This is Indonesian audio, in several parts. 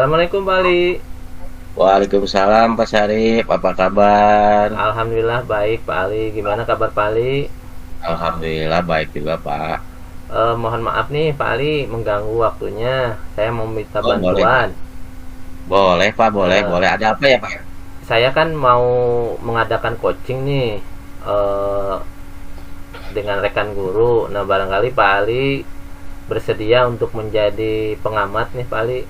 Assalamualaikum Pak Ali. Waalaikumsalam Pak Syarif, apa kabar? Alhamdulillah baik Pak Ali. Gimana kabar Pak Ali? Alhamdulillah baik juga Pak. Mohon maaf nih Pak Ali mengganggu waktunya. Saya mau minta Oh boleh Pak, bantuan. boleh Pak, boleh, Eh, boleh. Ada apa ya Pak? saya kan mau mengadakan coaching nih eh, dengan rekan guru. Nah barangkali Pak Ali bersedia untuk menjadi pengamat nih Pak Ali.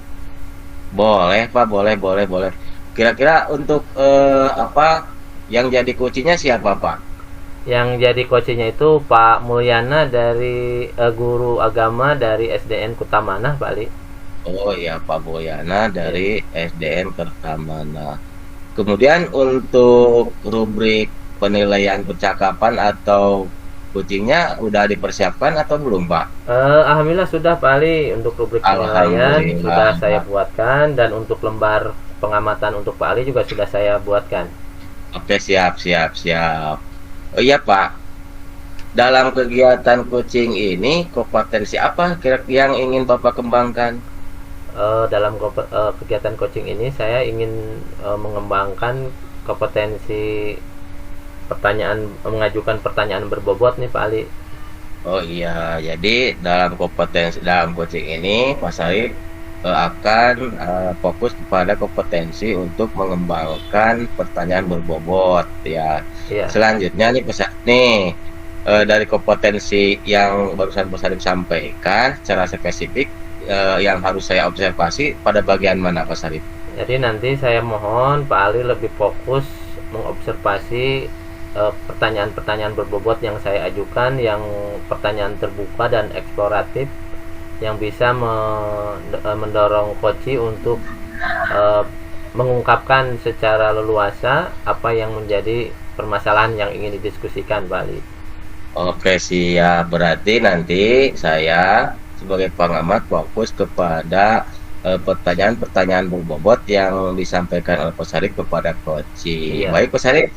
Boleh Pak, boleh, boleh, boleh. Kira-kira untuk apa yang jadi kuncinya siapa Pak? Yang jadi coachingnya itu Pak Mulyana dari guru agama dari SDN Kutamana Pak Ali. Oh iya Pak Boyana Ya. dari SDN Kertamana. Kemudian untuk rubrik penilaian percakapan atau kucingnya udah dipersiapkan atau belum Pak? Alhamdulillah sudah Pak Ali, untuk rubrik penilaian sudah Alhamdulillah. saya buatkan, dan untuk lembar pengamatan untuk Pak Ali juga sudah saya buatkan. Oke, siap, siap, siap. Oh iya Pak, dalam kegiatan coaching ini kompetensi apa kira yang ingin Bapak kembangkan? Dalam kegiatan coaching ini saya ingin mengembangkan kompetensi mengajukan pertanyaan berbobot nih Pak Ali. Oh iya, jadi dalam coaching ini Pak Sarif akan fokus kepada kompetensi untuk mengembangkan pertanyaan berbobot ya. Iya. Selanjutnya nih Pak Sarif nih dari kompetensi yang barusan Pak Sarif sampaikan secara spesifik yang harus saya observasi pada bagian mana Pak Sarif? Jadi nanti saya mohon Pak Ali lebih fokus mengobservasi pertanyaan-pertanyaan berbobot yang saya ajukan, yang pertanyaan terbuka dan eksploratif, yang bisa mendorong coach untuk eh, mengungkapkan secara leluasa apa yang menjadi permasalahan yang ingin didiskusikan Pak Ali. Oke, siap. Berarti nanti saya sebagai pengamat fokus kepada pertanyaan-pertanyaan berbobot yang disampaikan oleh Pak Sarif kepada coaching. Iya. Baik, Pak Sarif.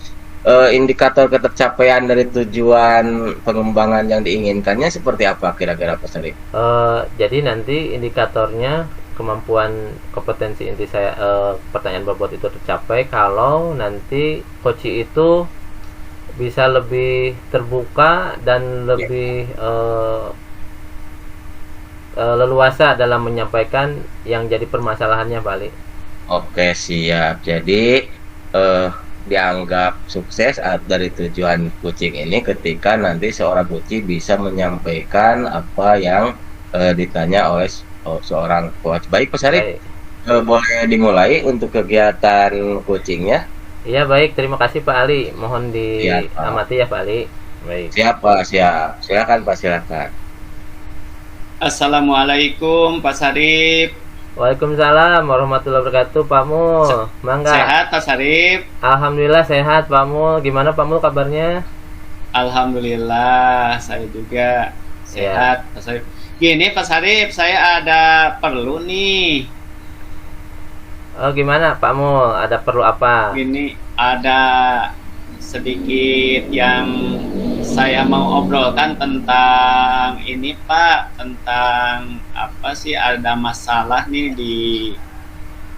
Indikator ketercapaian dari tujuan pengembangan yang diinginkannya seperti apa kira-kira Pak Sarif? Jadi nanti indikatornya kemampuan kompetensi inti saya, pertanyaan bobot itu tercapai kalau nanti coach itu bisa lebih terbuka dan Ya. lebih leluasa dalam menyampaikan yang jadi permasalahannya Balik. Oke, siap. Jadi eh, dianggap sukses dari tujuan coaching ini ketika nanti seorang coach bisa menyampaikan apa yang ditanya oleh seorang coach. Baik, Pak Sarif, Baik. boleh dimulai untuk kegiatan coachingnya? Iya baik, terima kasih Pak Ali. Mohon Siap, Pak. diamati ya Pak Ali. Baik. Siap, Pak. Siap. Silakan, Pak. Silakan. Assalamualaikum Pak Sarip. Waalaikumsalam warahmatullahi wabarakatuh Pak Se- Mul. Mangga. Sehat Pak Sarip? Alhamdulillah sehat Pak Mul. Gimana Pak Mul kabarnya? Alhamdulillah saya juga Ya. sehat Pak Sarip. Gini Pak Sarip, saya ada perlu nih. Oh gimana Pak Mul? Ada perlu apa? Gini ada sedikit yang saya mau obrolkan tentang ini Pak, tentang apa sih, ada masalah nih di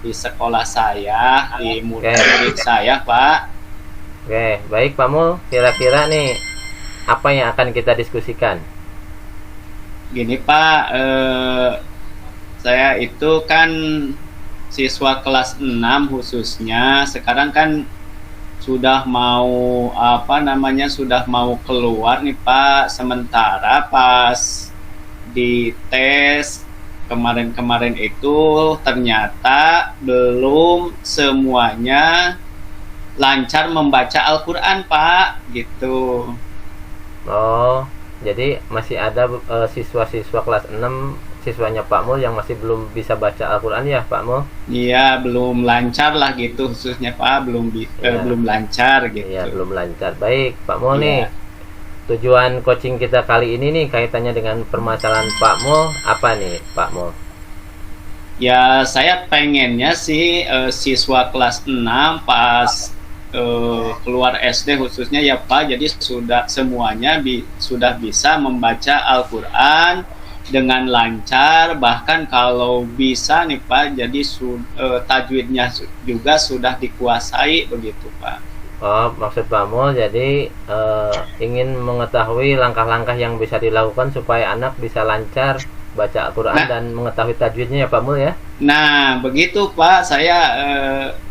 sekolah saya, di Oke. murid saya Pak. Oke, baik Pak Mul. Kira-kira nih apa yang akan kita diskusikan? Gini Pak, saya itu kan siswa kelas 6 khususnya, sekarang kan sudah mau sudah mau keluar nih Pak. Sementara pas di tes kemarin-kemarin itu ternyata belum semuanya lancar membaca Al-Quran Pak, gitu. Oh, jadi masih ada siswa-siswa kelas 6 siswanya Pak Mul yang masih belum bisa baca Al-Quran ya Pak Mul? Iya, belum lancar lah gitu, khususnya Pak, Iya. belum lancar Iya, gitu. belum lancar. Baik, Pak Mul nih. Iya. Tujuan coaching kita kali ini nih kaitannya dengan permasalahan Pak Mul apa nih, Pak Mul? Ya, saya pengennya sih siswa kelas 6 pas keluar SD khususnya ya Pak, jadi sudah semuanya sudah bisa membaca Al-Quran dengan lancar, bahkan kalau bisa nih Pak, jadi tajwidnya juga sudah dikuasai begitu Pak. Oh, maksud Pak Mul jadi ingin mengetahui langkah-langkah yang bisa dilakukan supaya anak bisa lancar baca Al-Quran Nah, dan mengetahui tajwidnya ya Pak Mul ya. nah begitu Pak, saya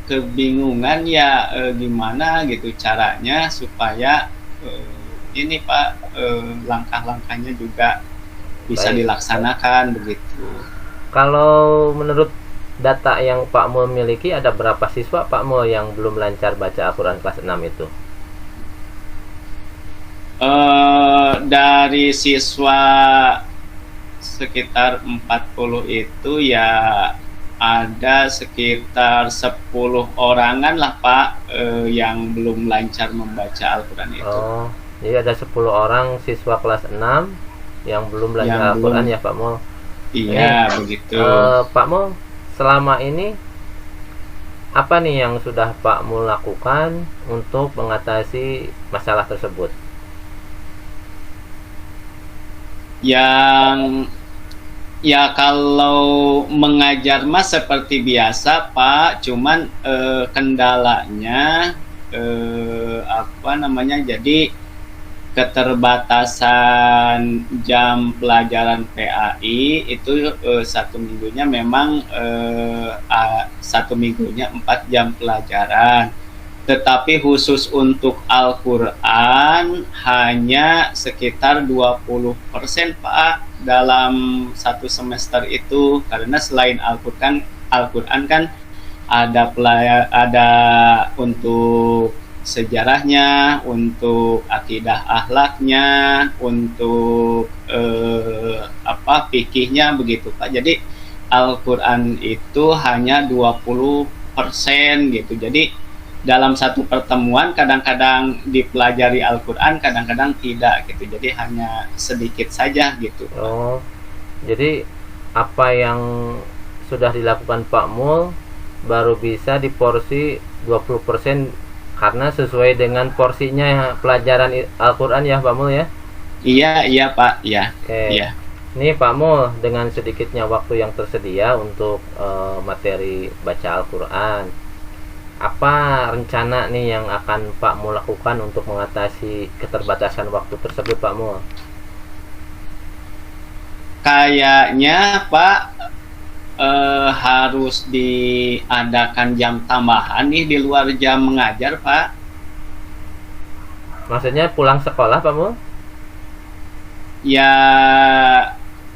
kebingungan ya gimana gitu caranya supaya ini Pak langkah-langkahnya juga bisa Baik. dilaksanakan begitu. Kalau menurut data yang Pak Mul miliki, ada berapa siswa Pak Mul yang belum lancar baca Al-Quran kelas 6 itu? Dari siswa sekitar 40 itu ya ada sekitar 10 orangan lah Pak yang belum lancar membaca Al-Quran itu. Oh, jadi ada 10 orang siswa kelas 6 yang belum belajar Yang Al-Quran belum, ya Pak Mul. iya Ini begitu. Pak Mul, selama ini apa nih yang sudah Pak Mul lakukan untuk mengatasi masalah tersebut? Yang ya kalau mengajar mah seperti biasa Pak, cuman kendalanya apa namanya, jadi keterbatasan jam pelajaran PAI itu satu minggunya memang satu minggunya 4 jam pelajaran, tetapi khusus untuk Al-Quran hanya sekitar 20% Pak dalam satu semester itu, karena selain Al-Quran kan ada untuk sejarahnya, untuk akidah akhlaknya, untuk apa fikihnya begitu Pak. Jadi Al-Quran itu hanya 20% gitu. Jadi dalam satu pertemuan kadang-kadang dipelajari Al-Quran, kadang-kadang tidak gitu. Jadi hanya sedikit saja gitu Pak. Oh, jadi apa yang sudah dilakukan Pak Mul baru bisa diporsi 20% karena sesuai dengan porsinya pelajaran Al-Quran ya Pak Mul ya. Iya, iya Pak, iya. Oke. Iya. Ini Pak Mul, dengan sedikitnya waktu yang tersedia untuk materi baca Al-Quran, apa rencana nih yang akan Pak Mul lakukan untuk mengatasi keterbatasan waktu tersebut Pak Mul? Kayaknya Pak harus diadakan jam tambahan nih di luar jam mengajar Pak. Maksudnya pulang sekolah Pak Mul? Ya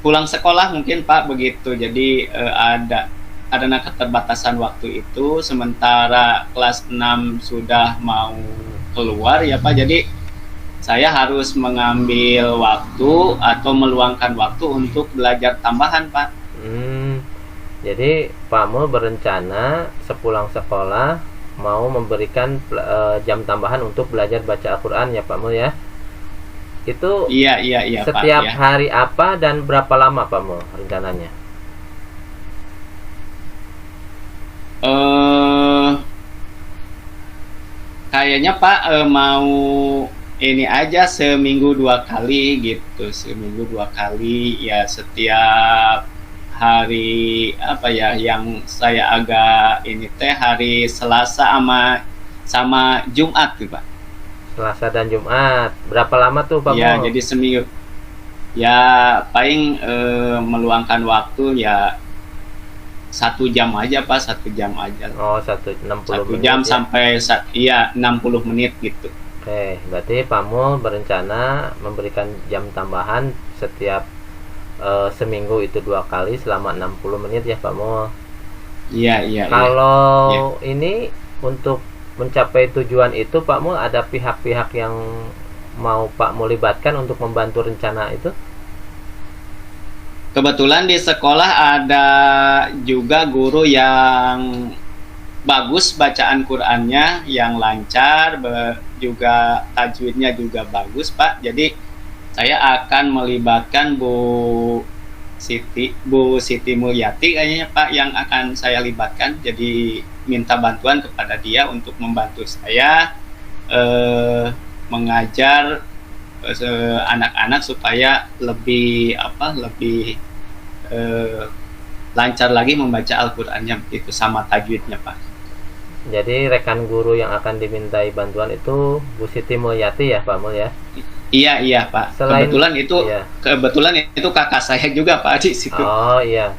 pulang sekolah mungkin Pak begitu. Jadi ada keterbatasan waktu itu, sementara kelas 6 sudah mau keluar ya Pak. Jadi saya harus mengambil waktu atau meluangkan waktu untuk belajar tambahan Pak. Jadi Pak Mul berencana sepulang sekolah mau memberikan jam tambahan untuk belajar baca Al-Quran ya Pak Mul ya. Itu Iya setiap Pak ya. hari apa dan berapa lama Pak Mul rencananya? Kayaknya Pak mau ini aja seminggu 2 kali gitu, seminggu 2 kali ya, setiap hari apa ya, yang saya agak ini teh hari Selasa sama Jumat tuh Pak. Selasa dan Jumat. Berapa lama tuh Pak Ya Mul? jadi seminggu ya paling meluangkan waktu ya 1 jam aja Pak, 1 jam aja, Oh, 60 1 menit jam ya. sampai iya 60 menit gitu. Oke, berarti Pak Mul berencana memberikan jam tambahan setiap seminggu itu 2 kali selama 60 menit ya Pak Mul. Iya. Kalau ini untuk mencapai tujuan itu Pak Mul, ada pihak-pihak yang mau Pak Mul libatkan untuk membantu rencana itu? Kebetulan di sekolah ada juga guru yang bagus bacaan Qur'annya, yang lancar, juga tajwidnya juga bagus Pak. Jadi saya akan melibatkan Bu Siti Mulyati kayaknya Pak yang akan saya libatkan. Jadi minta bantuan kepada dia untuk membantu saya mengajar anak-anak supaya lebih eh, lancar lagi membaca Al-Qur'annya itu sama tajwidnya, Pak. Jadi rekan guru yang akan dimintai bantuan itu Bu Siti Mulyati ya Pak Mul ya. Iya, Pak. Selain- iya. Kebetulan itu kakak saya juga, Pak, di situ. Oh iya.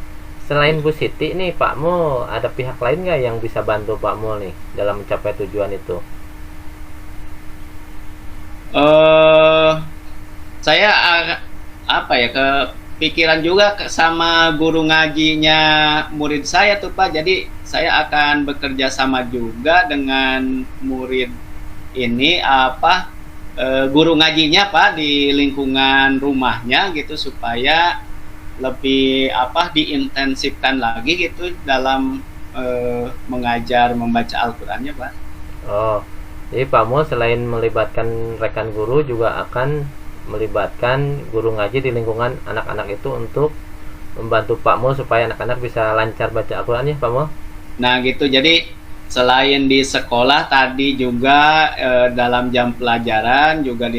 Selain Bu Siti nih Pak Mul, ada pihak lain nggak yang bisa bantu Pak Mul nih dalam mencapai tujuan itu? eh saya kepikiran juga sama guru ngajinya murid saya tuh, Pak. Jadi saya akan bekerja sama juga dengan murid ini guru ngajinya, Pak, di lingkungan rumahnya gitu supaya lebih diintensifkan lagi gitu dalam mengajar membaca Al-Qur'annya, Pak. Oh, jadi Pak Mul selain melibatkan rekan guru juga akan melibatkan guru ngaji di lingkungan anak-anak itu untuk membantu Pak Mul supaya anak-anak bisa lancar baca Al-Quran ya Pak Mul. Nah gitu, jadi selain di sekolah tadi juga dalam jam pelajaran juga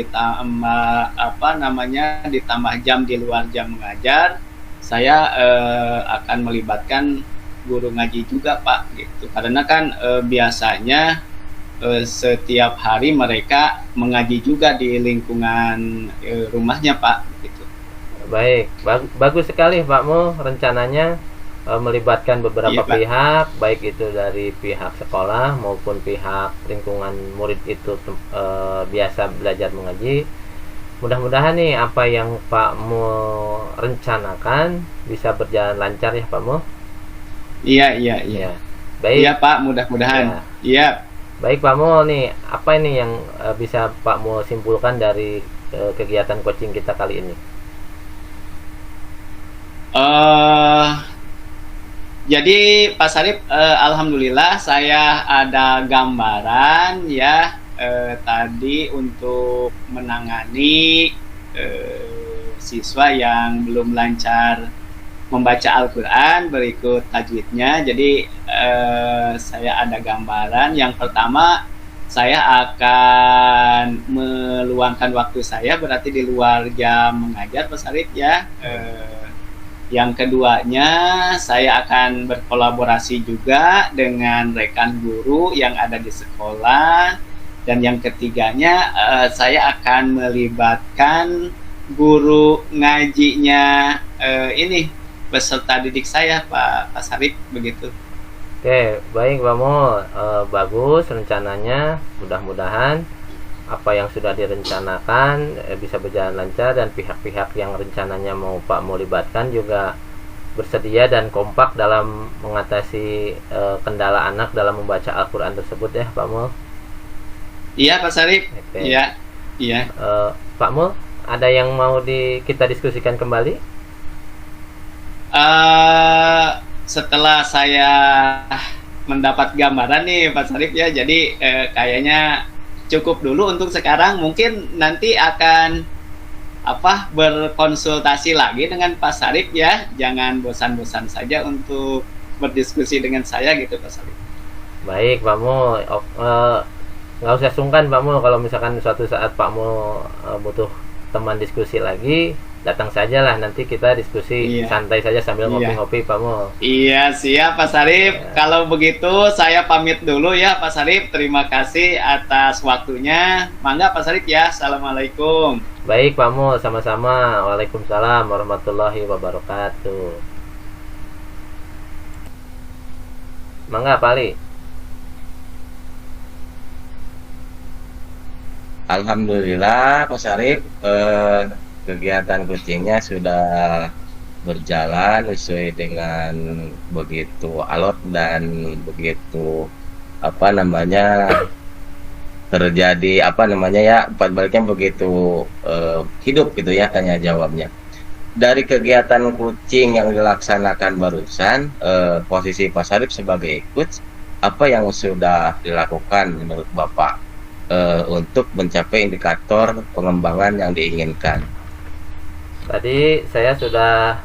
ditambah jam di luar jam mengajar, saya akan melibatkan guru ngaji juga, Pak, gitu. Karena kan biasanya setiap hari mereka mengaji juga di lingkungan rumahnya, Pak, gitu. Baik, bagus sekali Pak Mul rencananya melibatkan beberapa Iya, Pak. pihak, baik itu dari pihak sekolah maupun pihak lingkungan murid itu biasa belajar mengaji. Mudah-mudahan nih apa yang Pak Mul rencanakan bisa berjalan lancar ya Pak Mul. Iya. Ya, baik. Iya, Pak, mudah-mudahan. Iya. Baik Pak Mul nih, apa ini yang bisa Pak Mul simpulkan dari kegiatan coaching kita kali ini? Jadi Pak Sarip, alhamdulillah saya ada gambaran ya tadi untuk menangani siswa yang belum lancar membaca Al-Quran berikut tajwidnya. Jadi saya ada gambaran. Yang pertama, saya akan meluangkan waktu saya berarti di luar jam mengajar, Pak Sarip ya. Yang keduanya, saya akan berkolaborasi juga dengan rekan guru yang ada di sekolah. Dan yang ketiganya, saya akan melibatkan guru ngajinya ini peserta didik saya, Pak Sarip, begitu. Oke, baik Pak Mul, bagus rencananya. Mudah-mudahan apa yang sudah direncanakan bisa berjalan lancar dan pihak-pihak yang rencananya mau Pak Mul libatkan juga bersedia dan kompak dalam mengatasi kendala anak dalam membaca Al-Quran tersebut ya Pak Mul. Iya, Pak Sarip. Oke. Iya. Pak Mul, ada yang mau kita diskusikan kembali? Setelah saya mendapat gambaran nih Pak Sarip ya, jadi kayaknya cukup dulu untuk sekarang. Mungkin nanti akan berkonsultasi lagi dengan Pak Sarip ya. Jangan bosan-bosan saja untuk berdiskusi dengan saya gitu, Pak Sarip. Baik Pak Mul, nggak usah sungkan Pak Mul, kalau misalkan suatu saat Pak Mul butuh teman diskusi lagi, datang sajalah, nanti kita diskusi santai saja sambil ngopi-ngopi Pak Mul. Iya, siap Pak Sarip. Kalau begitu saya pamit dulu ya Pak Sarip. Terima kasih atas waktunya. Mangga Pak Sarip ya. Assalamualaikum. Baik Pak Mul, sama-sama. Waalaikumsalam warahmatullahi wabarakatuh. Mangga Pak Ali. Alhamdulillah Pak Sarip, kegiatan coachingnya sudah berjalan sesuai dengan begitu alot dan begitu terjadi baliknya begitu hidup gitu ya tanya jawabnya. Dari kegiatan coaching yang dilaksanakan barusan, posisi Pak Sarip sebagai coach, apa yang sudah dilakukan menurut Bapak untuk mencapai indikator pengembangan yang diinginkan? Tadi saya sudah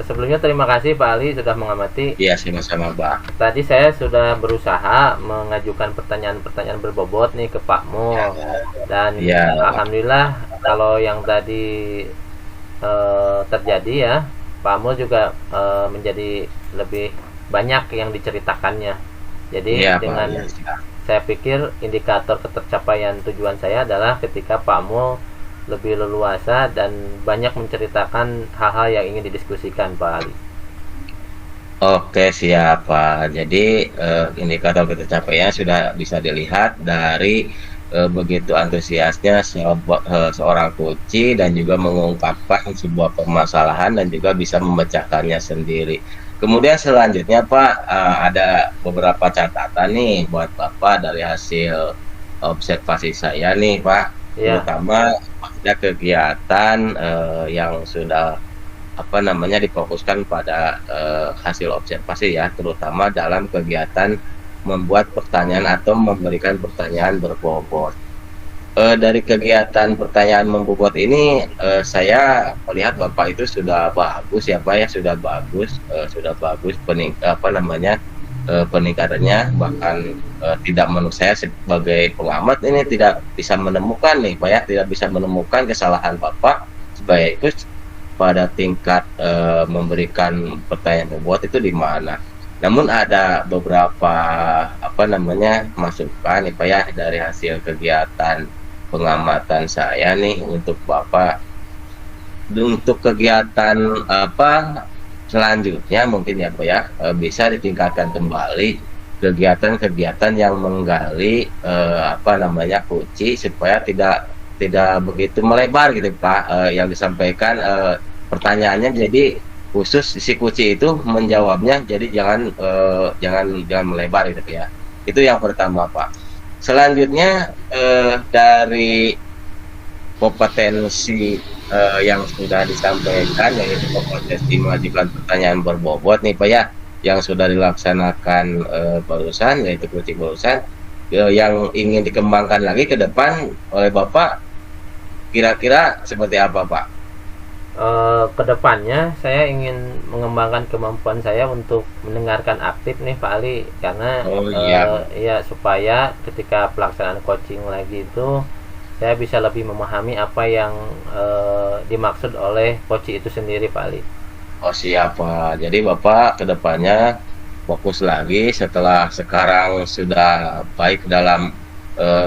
sebelumnya terima kasih Pak Ali sudah mengamati. Iya, sama-sama Pak. Tadi saya sudah berusaha mengajukan pertanyaan-pertanyaan berbobot nih ke Pak Mul dan alhamdulillah kalau yang tadi terjadi ya, Pak Amul juga menjadi lebih banyak yang diceritakannya. Jadi Iya Pak, dengan ya, siap. saya pikir indikator ketercapaian tujuan saya adalah ketika Pak Amul lebih leluasa dan banyak menceritakan hal-hal yang ingin didiskusikan, Pak Ali. Oke, siap Pak. Jadi indikator pencapaiannya sudah bisa dilihat dari begitu antusiasnya seorang coach dan juga mengungkapkan sebuah permasalahan dan juga bisa memecahkannya sendiri. Kemudian selanjutnya Pak, ada beberapa catatan nih buat Bapak dari hasil observasi saya nih Pak, Ya, terutama pada kegiatan yang sudah apa namanya difokuskan pada hasil observasi ya, terutama dalam kegiatan membuat pertanyaan atau memberikan pertanyaan berbobot. Dari kegiatan pertanyaan membobot ini, saya melihat Bapak itu sudah bagus ya Pak ya, sudah bagus apa namanya peningkatannya, bahkan tidak menurut saya sebagai pengamat ini tidak bisa menemukan nih Pak ya, tidak bisa menemukan kesalahan Bapak sebagai itu pada tingkat memberikan pertanyaan bobot itu di mana. Namun ada beberapa apa namanya masukan nih Pak ya dari hasil kegiatan pengamatan saya nih untuk Bapak untuk kegiatan apa selanjutnya mungkin ya Pak ya bisa ditingkatkan kembali kegiatan-kegiatan yang menggali apa namanya kunci supaya tidak begitu melebar gitu Pak, yang disampaikan pertanyaannya jadi khusus si kunci itu menjawabnya jadi jangan melebar gitu ya. Itu yang pertama Pak. Selanjutnya dari kompetensi yang sudah disampaikan yaitu kompetensi mengajukan pertanyaan berbobot nih Pak ya yang sudah dilaksanakan barusan yaitu kunci barusan yang ingin dikembangkan lagi ke depan oleh Bapak kira-kira seperti apa Pak? Kedepannya saya ingin mengembangkan kemampuan saya untuk mendengarkan aktif nih Pak Ali, karena Oh iya. ya supaya ketika pelaksanaan coaching lagi itu saya bisa lebih memahami apa yang dimaksud oleh coach itu sendiri Pak Ali. Oh siap Pak. Jadi Bapak kedepannya fokus lagi setelah sekarang sudah baik dalam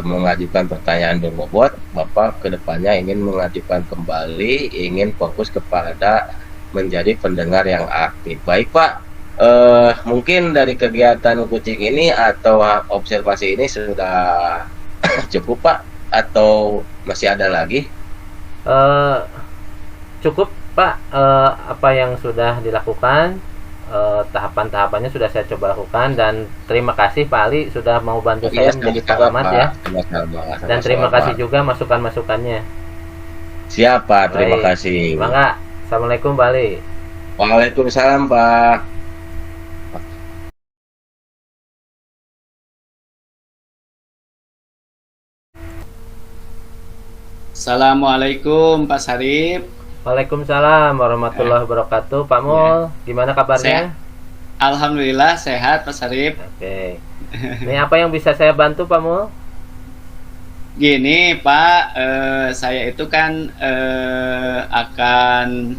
mengajukan pertanyaan berbobot, Bapak kedepannya ingin mengajukan kembali, ingin fokus kepada menjadi pendengar yang aktif. Baik Pak, mungkin dari kegiatan kucing ini atau observasi ini sudah cukup Pak, atau masih ada lagi? Eh, Cukup Pak, apa yang sudah dilakukan, tahapan-tahapannya sudah saya coba lakukan, dan terima kasih Pak Ali sudah mau bantu saya menjadi pengamat ya, dan terima kasih juga masukan-masukannya. Siap Pak, terima Baik, kasih. Mangga. Assalamualaikum Pak Ali. Waalaikumsalam Pak. Assalamualaikum Pak Sarip. Waalaikumsalam warahmatullahi wabarakatuh. Pak Mul, gimana kabarnya? Alhamdulillah sehat Pak Sarip. Oke. Ini apa yang bisa saya bantu Pak Mul? Gini Pak, saya itu kan akan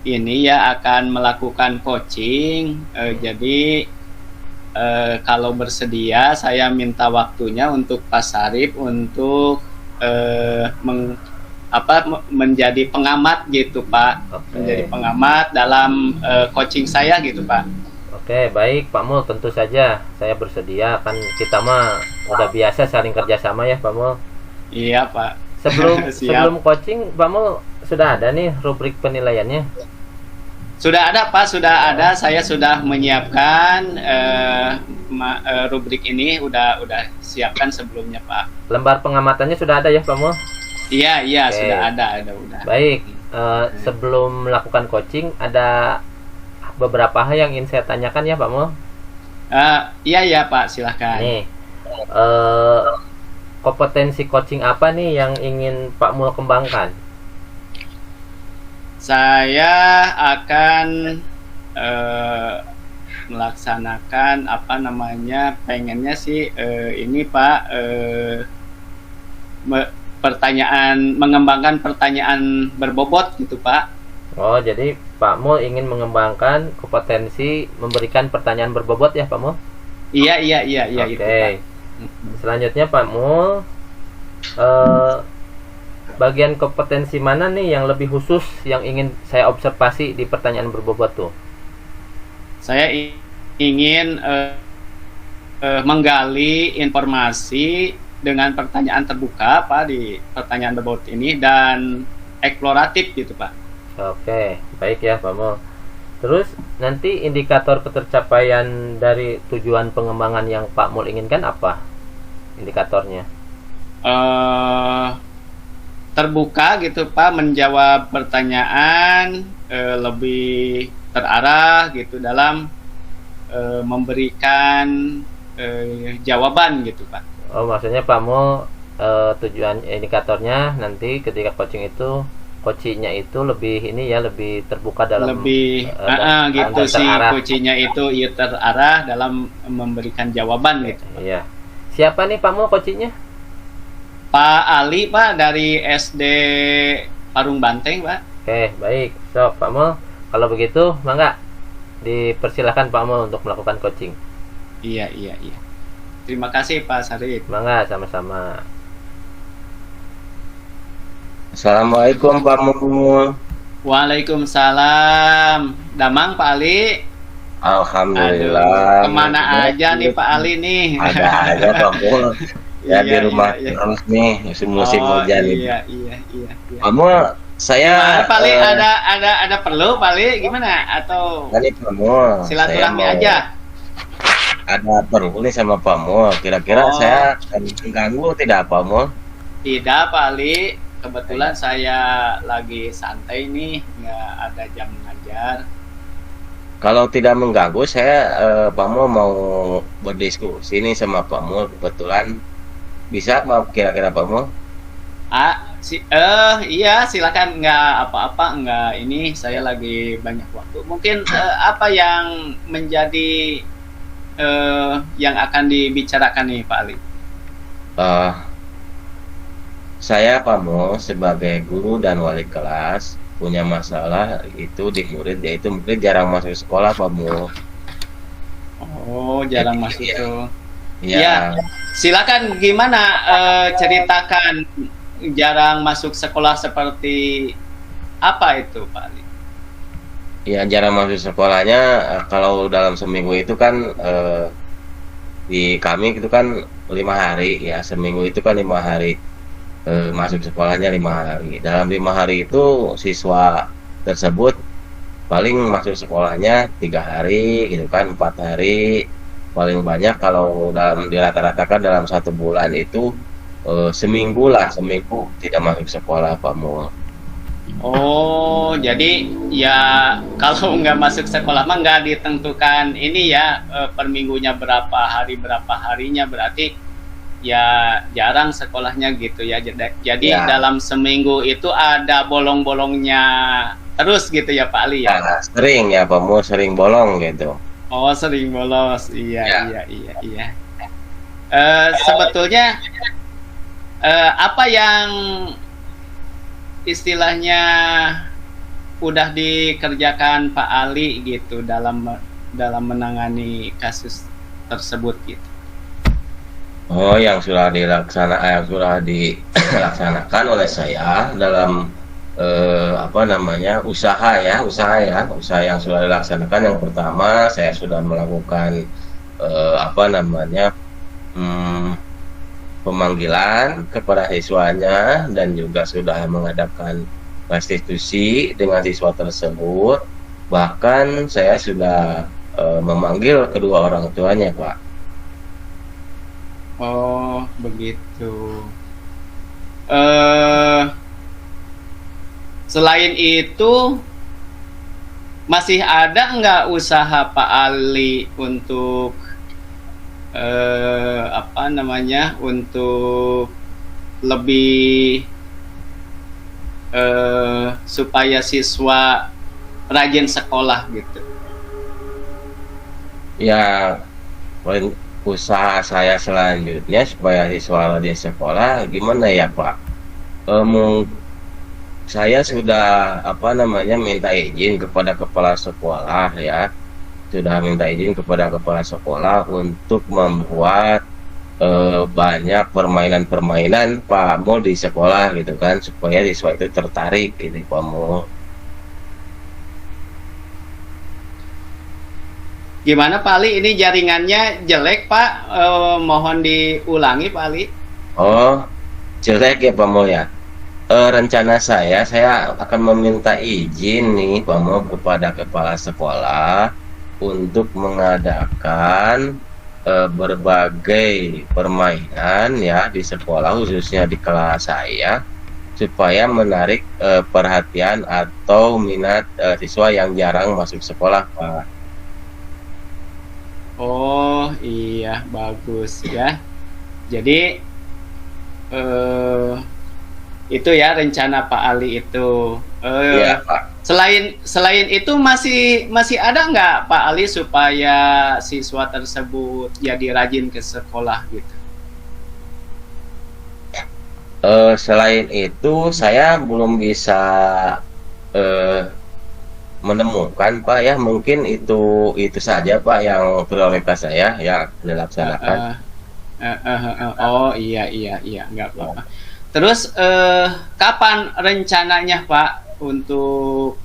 ini ya akan melakukan coaching. Jadi kalau bersedia saya minta waktunya untuk Pak Sarip untuk menjadi pengamat gitu Pak. Oke. Menjadi pengamat dalam coaching saya gitu Pak. Oke, baik Pak Mul, tentu saja saya bersedia. Kan kita mah udah biasa saling kerjasama ya Pak Mul. Iya Pak. Sebelum Siap. sebelum coaching Pak Mul sudah ada nih rubrik penilaiannya. Sudah ada Pak, sudah ada. Saya sudah menyiapkan rubrik ini, udah siapkan sebelumnya Pak. Lembar pengamatannya sudah ada ya Pak Mul? Iya, Oke. sudah ada udah. Baik, sebelum melakukan coaching ada beberapa hal yang ingin saya tanyakan ya Pak Mul. Iya Pak, silahkan. Nih, kompetensi coaching apa nih yang ingin Pak Mul kembangkan? Saya akan melaksanakan pengennya sih ini Pak, mengembangkan pertanyaan berbobot gitu Pak. Oh, jadi Pak Mul ingin mengembangkan kompetensi memberikan pertanyaan berbobot ya Pak Mul? Iya Oke. itu Pak. Selanjutnya Pak Mul, bagian kompetensi mana nih yang lebih khusus yang ingin saya observasi di pertanyaan berbobot tuh? Saya ingin menggali informasi dengan pertanyaan terbuka Pak di pertanyaan berbobot ini dan eksploratif gitu Pak. Oke, baik ya Pak Mul. Terus nanti indikator ketercapaian dari tujuan pengembangan yang Pak Mul inginkan apa? Indikatornya? Terbuka gitu Pak, menjawab pertanyaan lebih terarah gitu dalam memberikan jawaban gitu Pak. Oh, maksudnya Pak Mul tujuan indikatornya nanti ketika coaching itu coachingnya itu lebih ini ya, lebih terbuka dalam lebih gitu dan sih, terarah. coachingnya itu ya terarah dalam memberikan jawaban gitu. Iya. Siapa nih Pak Mul coachingnya? Pak Ali Pak dari SD Parung Banteng Pak. Oke, baik. So, Pak Mul, kalau begitu, mangga dipersilakan Pak Mul untuk melakukan coaching. Iya. Terima kasih Pak Sarip. Mangga, sama-sama. Assalamualaikum Pak Mul. Waalaikumsalam. Damang Pak Ali. Alhamdulillah. Kemana aja nih Pak Ali nih? Ada aja Pak Mul. Ya di rumah iya. terus nih musim hujan ini. Iya. Pak Mul, saya Gimana, Pak Ali ada perlu Pak Ali gimana atau Tadi Pak Mul, silaturahmi saya mau- aja? Ada perlu nih sama Pak Mul. Kira-kira Oh. saya akan mengganggu tidak Pak Mul? Tidak Pak Ali, kebetulan saya lagi santai nih, nggak ada jam ngajar. Kalau tidak mengganggu, saya Pak Mul mau berdiskusi nih sama Pak Mul. Kebetulan bisa Pak kira-kira Pak Mul? Iya silakan, nggak apa-apa, nggak ini saya lagi banyak waktu. Mungkin apa yang menjadi yang akan dibicarakan nih Pak Ali? Saya Pak Mul sebagai guru dan wali kelas punya masalah itu di murid, yaitu murid jarang masuk sekolah Pak Mul. Oh, jarang masuk Iya. tuh. Ya, Iya. Silakan gimana ceritakan jarang masuk sekolah seperti apa itu Pak Ali? ya jarang masuk sekolahnya. Kalau dalam seminggu itu kan di kami itu kan 5 hari ya, seminggu itu kan 5 hari. Masuk sekolahnya 5 hari. Dalam 5 hari itu siswa tersebut paling masuk sekolahnya 3 hari gitu kan, 4 hari paling banyak. Kalau dalam dirata-ratakan dalam 1 bulan itu seminggu tidak masuk sekolah Pak Mul. Oh, jadi ya kalau nggak masuk sekolah mah nggak ditentukan ini ya per minggunya berapa harinya, berarti ya jarang sekolahnya gitu ya. Jadi Ya. dalam seminggu itu ada bolong-bolongnya terus gitu ya Pak Ali ya. Ya, sering ya Pak Mul, sering bolong gitu. Oh, sering bolos. Iya. Ya. Sebetulnya apa yang istilahnya udah dikerjakan Pak Ali gitu dalam menangani kasus tersebut gitu. Oh, yang sudah dilaksanakan oleh saya dalam usaha yang sudah dilaksanakan. Yang pertama, saya sudah melakukan pemanggilan kepada siswanya dan juga sudah mengadakan restitusi dengan siswa tersebut. Bahkan saya sudah memanggil kedua orang tuanya Pak. Oh, begitu. Selain itu, masih ada nggak usaha Pak Ali untuk untuk lebih supaya siswa rajin sekolah gitu? Ya, usaha saya selanjutnya supaya siswa rajin sekolah gimana ya Pak? mung- saya sudah apa namanya minta izin kepada kepala sekolah ya, sudah minta izin kepada kepala sekolah untuk membuat banyak permainan-permainan Pak Mul di sekolah gitu kan, supaya siswa itu tertarik gitu Pak Mul. Gimana Pak Ali? Ini jaringannya jelek Pak. Mohon diulangi Pak Ali. Oh, jelek ya Pak Mul ya. Rencana saya akan meminta izin nih Pak Mul kepada kepala sekolah untuk mengadakan berbagai permainan ya di sekolah, khususnya di kelas saya, supaya menarik perhatian atau minat siswa yang jarang masuk sekolah Pak. Oh iya, bagus ya. Jadi eh, itu ya rencana Pak Ali itu. Iya Pak. Selain itu masih ada nggak Pak Ali supaya siswa tersebut jadi rajin ke sekolah gitu? Selain itu saya belum bisa eh, menemukan Pak ya, mungkin itu saja Pak yang prioritas saya yang dilaksanakan. Oh iya iya iya, nggak apa-apa. Terus kapan rencananya Pak untuk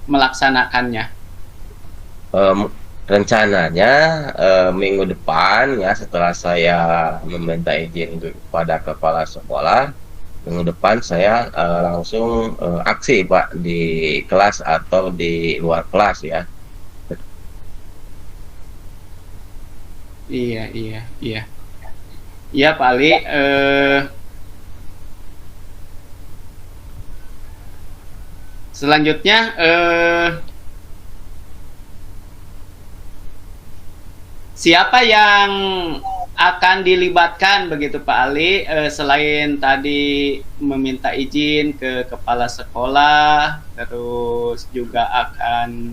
melaksanakannya? Em, Rencananya minggu depan ya, setelah saya meminta izin kepada kepala sekolah, minggu depan saya langsung aksi Pak di kelas atau di luar kelas ya. Iya iya iya. Iya Pak Ali. Selanjutnya siapa yang akan dilibatkan begitu Pak Ali, selain tadi meminta izin ke kepala sekolah, terus juga akan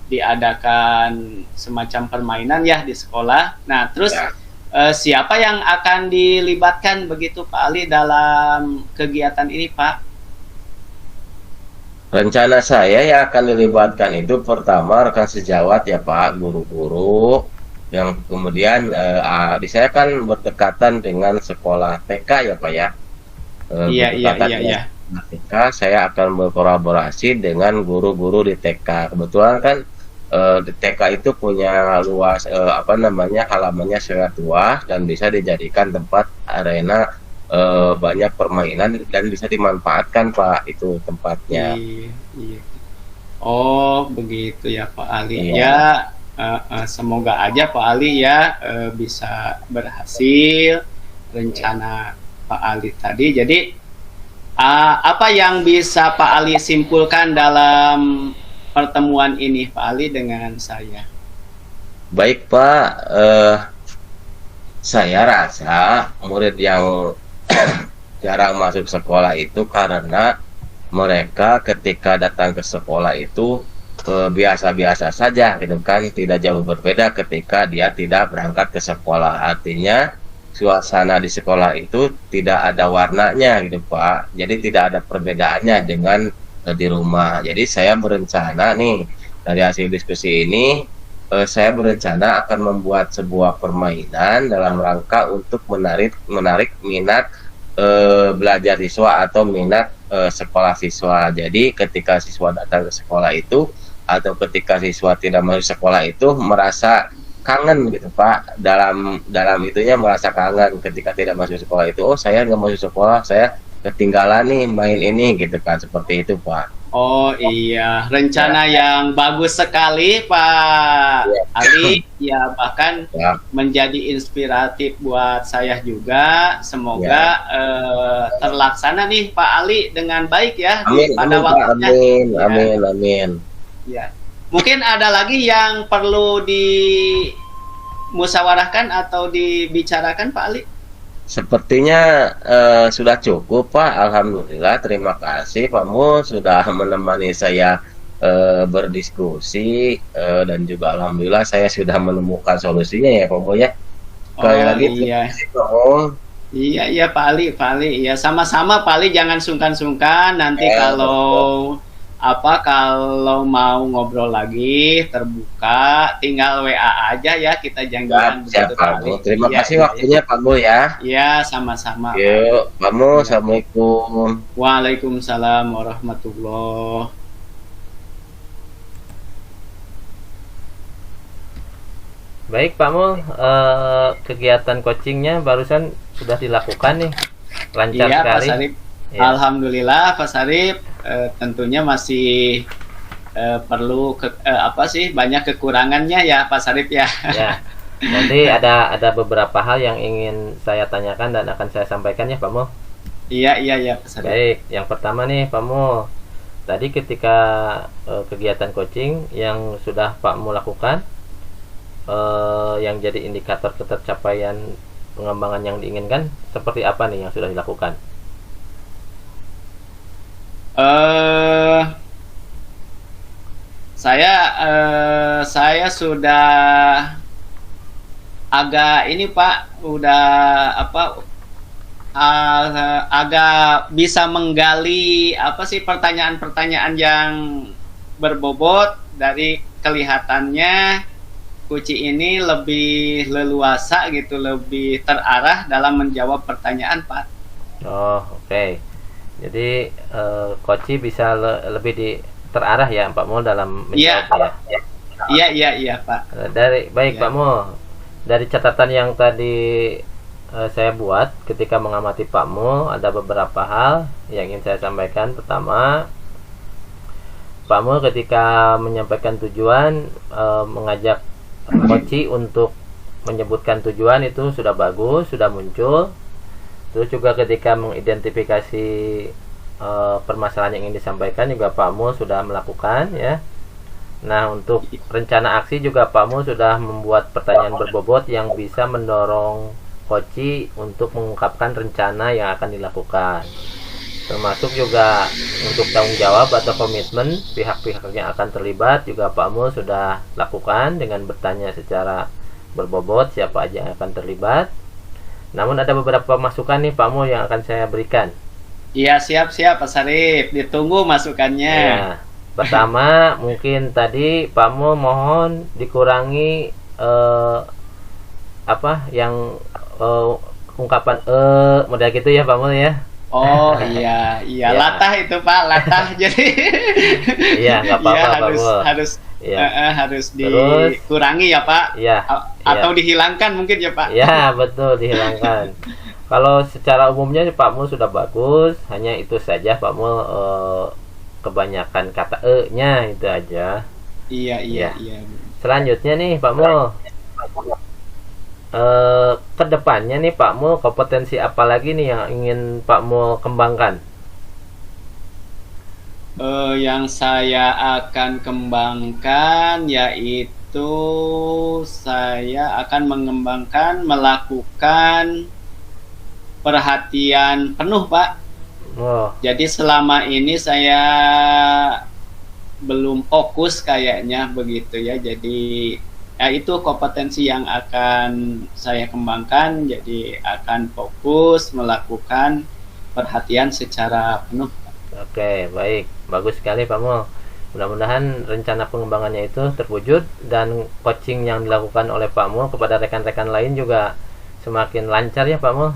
diadakan semacam permainan ya di sekolah. Nah, terus Ya. Siapa yang akan dilibatkan begitu Pak Ali dalam kegiatan ini Pak? Rencana saya yang akan dilibatkan itu pertama rekan sejawat ya Pak, guru-guru yang kemudian di saya kan berdekatan dengan sekolah TK ya Pak ya. Iya iya Berdekatan iya dengan iya. sekolah TK, saya akan berkolaborasi dengan guru-guru di TK. Kebetulan kan di TK itu punya luas apa namanya, halamannya sangat luas dan bisa dijadikan tempat arena banyak permainan dan bisa dimanfaatkan Pak itu tempatnya. Iya, iya. Oh, begitu ya Pak Ali. Iya. Ya, semoga aja Pak Ali ya bisa berhasil rencana Pak Ali tadi. Jadi, apa yang bisa Pak Ali simpulkan dalam pertemuan ini Pak Ali dengan saya? Baik Pak, saya rasa murid yang jarang masuk sekolah itu karena mereka ketika datang ke sekolah itu biasa-biasa saja gitu kan, tidak jauh berbeda ketika dia tidak berangkat ke sekolah. Artinya suasana di sekolah itu tidak ada warnanya gitu Pak, jadi tidak ada perbedaannya dengan di rumah. Jadi saya berencana nih, dari hasil diskusi ini saya berencana akan membuat sebuah permainan dalam rangka untuk menarik minat belajar siswa atau minat sekolah siswa. Jadi ketika siswa datang ke sekolah itu atau ketika siswa tidak masuk sekolah itu merasa kangen gitu Pak, dalam itunya merasa kangen ketika tidak masuk sekolah itu, oh saya nggak masuk sekolah, saya ketinggalan nih main ini gitu kan, seperti itu Pak. Oh iya, rencana yang bagus sekali Pak Ya. Ali. Ya, bahkan Ya. menjadi inspiratif buat saya juga. Semoga terlaksana nih Pak Ali dengan baik ya Amin, pada amin Pak, waktunya. amin, Ya, amin, amin. ya. Mungkin ada lagi yang perlu dimusyawarahkan atau dibicarakan Pak Ali? Sepertinya sudah cukup Pak. Alhamdulillah, terima kasih Pak Mu sudah menemani saya berdiskusi dan juga alhamdulillah saya sudah menemukan solusinya ya Pak Mu ya. Sekali Oh lagi terima iya. kasih Pak Mu. Iya, iya Pak Ali, Pak Ali. Ya sama-sama Pak Ali, jangan sungkan-sungkan. Nanti kalau Betul. kalau mau ngobrol lagi terbuka, tinggal WA aja ya, kita Siap, janjian siap begitu Pak Pak Mu. Ali. Terima Iya, kasih iya, iya. waktunya Pak Mu ya. Iya, sama-sama Pak Ali. Yuk, Pak Mu, Iya. Assalamualaikum. Waalaikumsalam warahmatullah. Baik Pak Mul, kegiatan coachingnya barusan sudah dilakukan nih, lancar Iya Pak sekali. Sarip. Ya, Alhamdulillah Pak Sarip. Tentunya masih perlu apa sih, banyak kekurangannya ya Pak Sarip ya. ya. Nanti ada beberapa hal yang ingin saya tanyakan dan akan saya sampaikan ya Pak Mul. Iya, iya, iya Pak Sarip. Baik, yang pertama nih Pak Mul, tadi ketika kegiatan coaching yang sudah Pak Mul lakukan, yang jadi indikator ketercapaian pengembangan yang diinginkan seperti apa nih yang sudah dilakukan? eh saya sudah agak ini Pak, udah apa, agak bisa menggali apa sih pertanyaan-pertanyaan yang berbobot. Dari kelihatannya Kuci ini lebih leluasa gitu, lebih terarah dalam menjawab pertanyaan Pak. Oh, oke. Jadi Koci bisa lebih terarah ya Pak Mul dalam Iya, menjawab ya. iya, iya, iya Pak. Baik Iya. Pak Mul, dari catatan yang tadi saya buat ketika mengamati Pak Mul, ada beberapa hal yang ingin saya sampaikan. Pertama, Pak Mul ketika menyampaikan tujuan, mengajak Koci untuk menyebutkan tujuan itu sudah bagus, sudah muncul. Terus juga ketika mengidentifikasi permasalahan yang ingin disampaikan juga Pak Mul sudah melakukan ya. Nah, untuk rencana aksi juga Pak Mul sudah membuat pertanyaan berbobot yang bisa mendorong Koci untuk mengungkapkan rencana yang akan dilakukan. Termasuk juga untuk tanggung jawab atau komitmen pihak-pihak yang akan terlibat juga Pak Mul sudah lakukan dengan bertanya secara berbobot siapa aja yang akan terlibat. Namun ada beberapa masukan nih Pak Mul yang akan saya berikan. Iya, siap-siap Pak Sarip. Ditunggu masukannya. Ya, pertama mungkin tadi Pak Mul mohon dikurangi apa yang ungkapan model gitu ya Pak Mul ya. Oh iya, iya Ya. latah itu Pak, latah. Jadi Iya, nggak apa-apa iya, Pak harus Mul. harus Iya. harus Terus? dikurangi ya Pak. Iya. Atau dihilangkan mungkin ya Pak. Ya, betul, dihilangkan. Kalau secara umumnya Pak Mul sudah bagus, hanya itu saja Pak Mul kebanyakan kata nya itu aja. Iya, iya, Ya. iya. Selanjutnya nih Pak Mul, kedepannya nih Pak Mul, kompetensi apa lagi nih yang ingin Pak Mul kembangkan? Yang saya akan kembangkan yaitu saya akan mengembangkan melakukan perhatian penuh Pak. Oh, Jadi selama ini saya belum fokus kayaknya begitu ya. Jadi ya itu kompetensi yang akan saya kembangkan. Jadi akan fokus melakukan perhatian secara penuh. oke, baik, bagus sekali Pak Mul. Mudah-mudahan rencana pengembangannya itu terwujud dan coaching yang dilakukan oleh Pak Mul kepada rekan-rekan lain juga semakin lancar ya Pak Mul.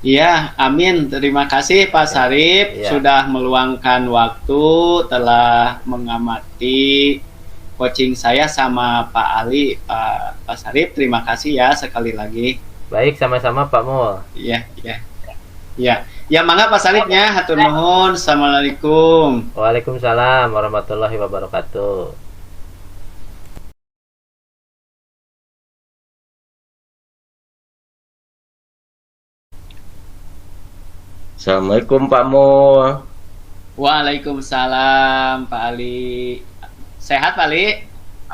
Iya, amin. Terima kasih Pak Sarip Ya. sudah meluangkan waktu, telah mengamati coaching saya sama Pak Ali, Pak Sarip. Terima kasih ya sekali lagi. Baik, sama-sama Pak Mul. Iya, iya. Ya, ya mangga Pak Saripnya, hatur nuhun. Assalamualaikum. Waalaikumsalam warahmatullahi wabarakatuh. Assalamualaikum Pak Mu. Waalaikumsalam Pak Ali. Sehat Pak Ali?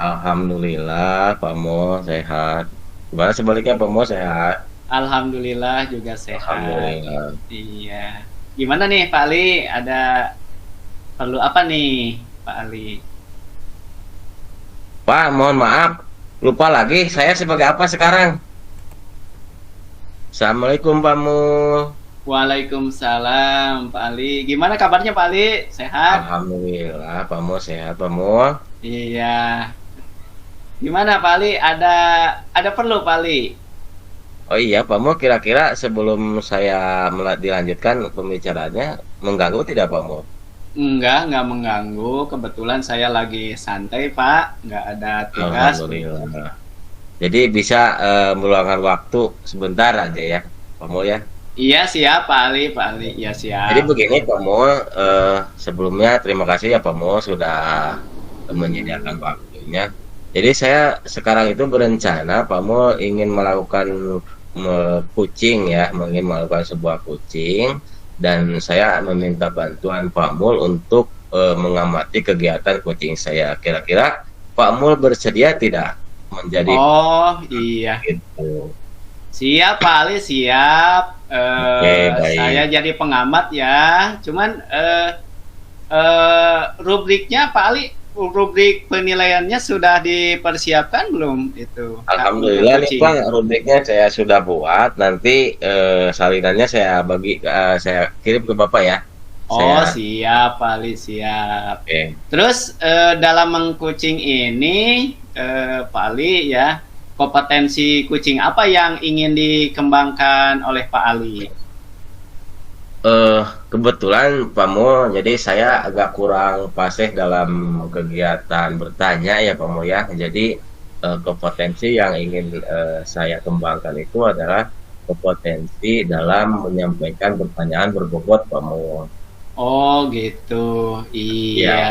Alhamdulillah Pak Mu sehat. Gimana sebaliknya Pak Mu sehat? Alhamdulillah juga sehat. Alhamdulillah. Iya. Gimana nih Pak Ali? Ada perlu apa nih Pak Ali? Pak, mohon maaf. Lupa lagi saya sebagai apa sekarang? Assalamualaikum Pak Mul. Waalaikumsalam Pak Ali. Gimana kabarnya Pak Ali? Sehat? Alhamdulillah Pak Mul sehat Pak Mul. Iya. Gimana Pak Ali? Ada perlu Pak Ali? Oh iya Pak Mul, kira-kira sebelum saya dilanjutkan pembicaraannya mengganggu tidak Pak Mul? Enggak mengganggu. Kebetulan saya lagi santai Pak, nggak ada tugas. Alhamdulillah. Jadi bisa meluangkan waktu sebentar aja ya Pak Mul ya. Iya siap Pak Ali, Pak Ali. Iya Jadi siap. begini Pak Mul, sebelumnya terima kasih ya Pak Mul sudah menyediakan waktunya. Jadi saya sekarang itu berencana Pak Mul ingin melakukan kucing ya, ingin melakukan sebuah kucing dan saya meminta bantuan Pak Mul untuk mengamati kegiatan kucing saya. Kira-kira Pak Mul bersedia tidak menjadi Oh iya. itu? Siap Pak Ali, siap. Oke, baik. Saya jadi pengamat ya. Cuman rubriknya Pak Ali, rubrik penilaiannya sudah dipersiapkan belum itu? Alhamdulillah nih Kucing. Pak, rubriknya saya sudah buat. Nanti salinannya saya bagi, saya kirim ke Bapak ya. Oh Saya, siap Pak Ali, siap. oke. Terus dalam mengkucing ini Pak Ali ya, kompetensi kucing apa yang ingin dikembangkan oleh Pak Ali? Kebetulan Pak Mul, jadi saya agak kurang fasih dalam kegiatan bertanya ya Pak Mul ya. Jadi kompetensi yang ingin saya kembangkan itu adalah kompetensi dalam menyampaikan pertanyaan berbobot Pak Mul. Oh gitu, Ya, iya.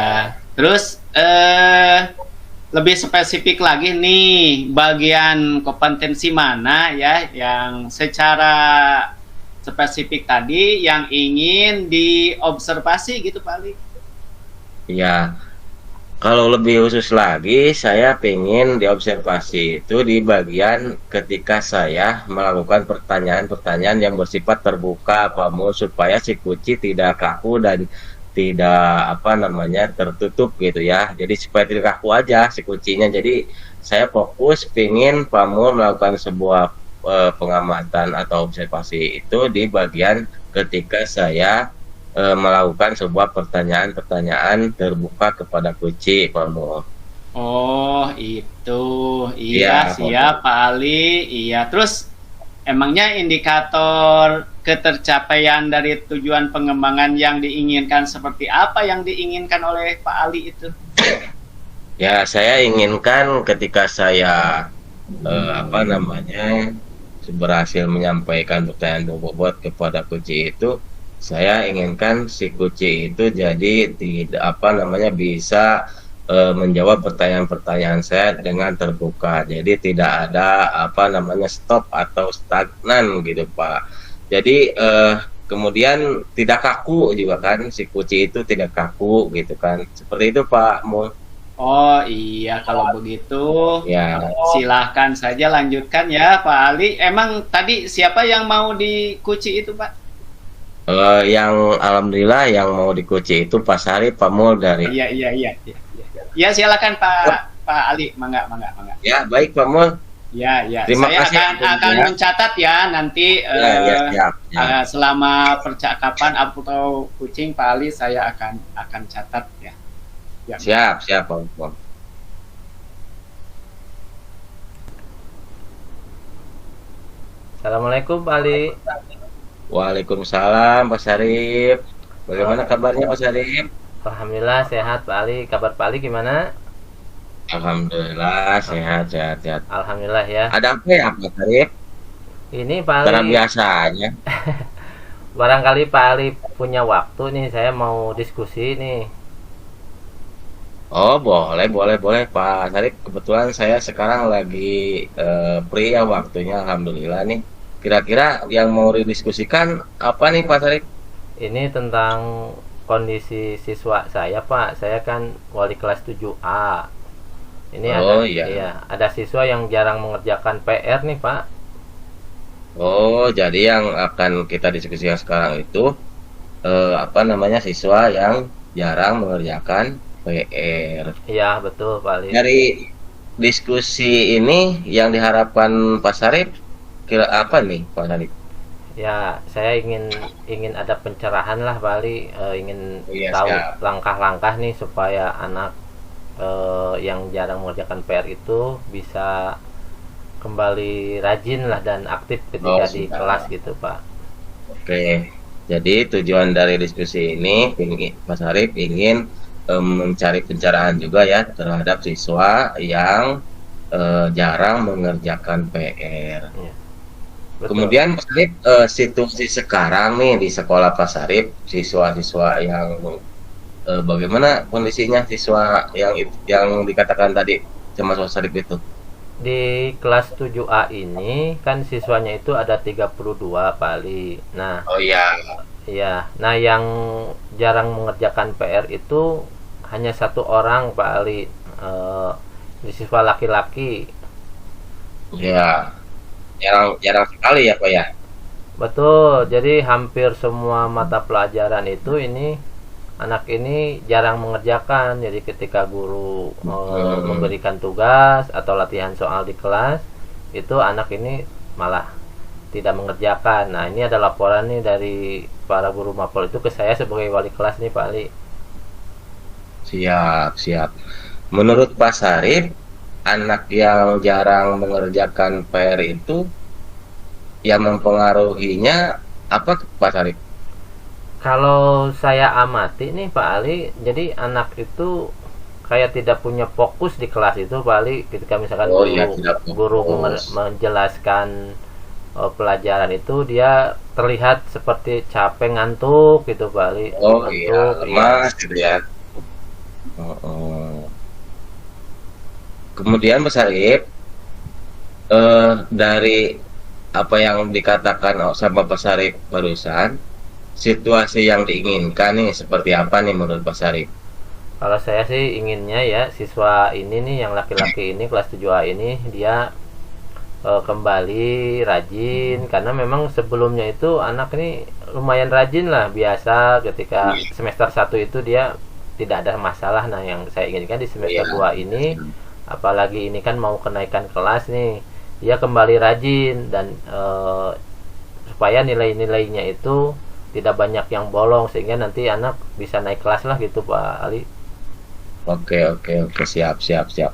Terus lebih spesifik lagi nih, bagian kompetensi mana ya yang secara spesifik tadi yang ingin diobservasi gitu Pak Ali? ya. Kalau lebih khusus lagi, saya pengen diobservasi itu di bagian ketika saya melakukan pertanyaan-pertanyaan yang bersifat terbuka, Pak Mul, supaya si kuci tidak kaku dan tidak apa namanya tertutup gitu ya. Jadi supaya tidak kaku aja si kucinya. Jadi saya fokus pengen Pak Mul melakukan sebuah pengamatan atau observasi itu di bagian ketika saya melakukan sebuah pertanyaan-pertanyaan terbuka kepada kuci, Pak Mul. Oh itu, iya Iya, Pak Mul. siap Pak Ali, iya. Terus emangnya indikator ketercapaian dari tujuan pengembangan yang diinginkan seperti apa yang diinginkan oleh Pak Ali itu? Ya, saya inginkan ketika saya apa namanya berhasil menyampaikan pertanyaan bobot kepada kuci itu, saya inginkan si kuci itu jadi tidak apa namanya bisa menjawab pertanyaan-pertanyaan saya dengan terbuka. Jadi tidak ada apa namanya stop atau stagnan gitu, Pak. Jadi kemudian tidak kaku juga kan, si kuci itu tidak kaku gitu kan. Seperti itu Pak Mul. Oh iya, kalau begitu Ya, silahkan saja lanjutkan ya Pak Ali. Emang tadi siapa yang mau dikuci itu Pak? yang alhamdulillah yang mau dikuci itu Pak Sarip, Pak Mul dari. Iya. Ya silakan Pak Ali, mangga. Ya, baik Pak Mul. Ya. Terima Saya kasih akan sebelumnya. mencatat ya nanti Ya, siap. selama percakapan atau kucing Pak Ali saya akan catat ya. Ya. Siap Pak Mul. Assalamualaikum Pak Ali. Waalaikumsalam Pak Sarip. Bagaimana kabarnya Pak Sarip? Alhamdulillah sehat Pak Ali. Kabar Pak Ali gimana? Alhamdulillah sehat. Alhamdulillah ya. Ada apa ya Pak Sarip? Ini Pak Karena Ali, biasanya. barangkali Pak Ali punya waktu nih, saya mau diskusi nih. Oh, boleh Pak Sarip. Kebetulan saya sekarang lagi free ya waktunya, alhamdulillah nih. Kira-kira yang mau didiskusikan apa nih Pak Sarip? Ini tentang kondisi siswa saya Pak. Saya kan wali kelas 7A. Ini Oh, ada iya. ada siswa yang jarang mengerjakan PR nih Pak. Oh, jadi yang akan kita diskusikan sekarang itu apa namanya siswa yang jarang mengerjakan PR. Iya betul Pak Ali. Dari diskusi ini yang diharapkan Pak Sarip kira apa nih Pak Sarip? Ya, saya ingin ingin ada pencerahan lah Bali, ingin Iya, tahu siap. langkah-langkah nih supaya anak yang jarang mengerjakan PR itu bisa kembali rajin lah dan aktif Oh, ketika di kelas sudah. gitu Pak. Oke. Jadi tujuan dari diskusi ini, Mas Sarip ingin mencari pencerahan juga ya terhadap siswa yang jarang mengerjakan PR. Iya, betul. Kemudian Pak Sarip, situasi sekarang nih di sekolah Pak Sarip, siswa-siswa yang bagaimana kondisinya siswa yang dikatakan tadi sama Mas Sarip itu? Di kelas 7A ini kan siswanya itu ada 32 Pak Ali. Nah, Oh iya, iya. Nah, yang jarang mengerjakan PR itu hanya satu orang Pak Ali. Di siswa laki-laki. ya jarang jarang sekali ya Pak ya. Betul. Jadi hampir semua mata pelajaran itu ini anak ini jarang mengerjakan. Jadi ketika guru Hmm, memberikan tugas atau latihan soal di kelas, itu anak ini malah tidak mengerjakan. Nah, ini ada laporan nih dari para guru mapel itu ke saya sebagai wali kelas nih Pak Ali. siap siap. Menurut Pak Sarip, anak yang jarang mengerjakan PR itu yang mempengaruhinya apa Pak Sarip? Kalau saya amati nih Pak Ali, jadi anak itu kayak tidak punya fokus di kelas itu Pak Ali. Ketika misalkan Oh iya, guru tidak guru fokus. menjelaskan pelajaran itu, dia terlihat seperti capek, ngantuk gitu Pak Ali. Oh iya, Ngantuk, iya. lemas gitu ya. Oh, oh. Kemudian Pak Sarip, dari apa yang dikatakan sama Pak Sarip barusan, situasi yang diinginkan nih seperti apa nih menurut Pak Sarip? Kalau saya sih inginnya ya siswa ini nih yang laki-laki ini kelas 7A ini dia kembali rajin, karena memang sebelumnya itu anak ini lumayan rajin lah, biasa ketika semester 1 itu dia tidak ada masalah. Nah, yang saya inginkan di semester Iya, 2 ini, apalagi ini kan mau kenaikan kelas nih, dia kembali rajin dan supaya nilai-nilainya itu tidak banyak yang bolong sehingga nanti anak bisa naik kelas lah gitu Pak Ali. oke oke oke, siap siap siap.